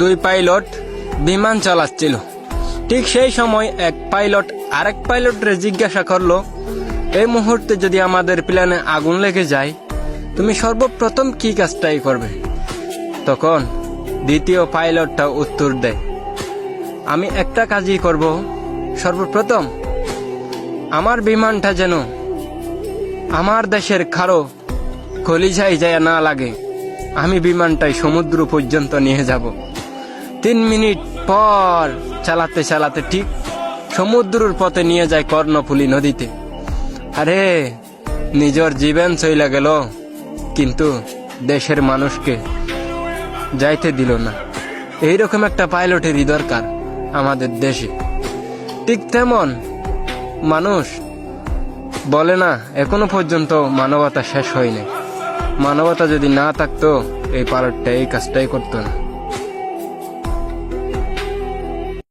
দুই পাইলট বিমান চালাচ্ছিল। ঠিক সেই সময় এক পাইলট আরেক পাইলটরে জিজ্ঞাসা করলো, এই মুহূর্তে যদি আমাদের প্লেনে আগুন লেগে যায় তুমি সর্বপ্রথম কি কাজটাই করবে? তখন দ্বিতীয় পাইলটটা উত্তর দেয়, আমি একটা কাজই করব, সর্বপ্রথম আমার বিমানটা যেন আমার দেশের খারো কলিজায় যায় না লাগে, আমি বিমানটাই সমুদ্র পর্যন্ত নিয়ে যাব। 3 মিনিট পর চালাতে চালাতে ঠিক সমুদ্রের পথে নিয়ে যায় কর্ণফুলী নদীতে। আরে নিজের জীবন চইলা গেল, কিন্তু দেশের মানুষকে যাইতে দিল না। এইরকম একটা পাইলটেরই দরকার আমাদের দেশে। ঠিক তেমন মানুষ বলে না, এখনো পর্যন্ত মানবতা শেষ হয়নি। মানবতা যদি না থাকতো এই পাইলটটা এই কাজটাই করতো না।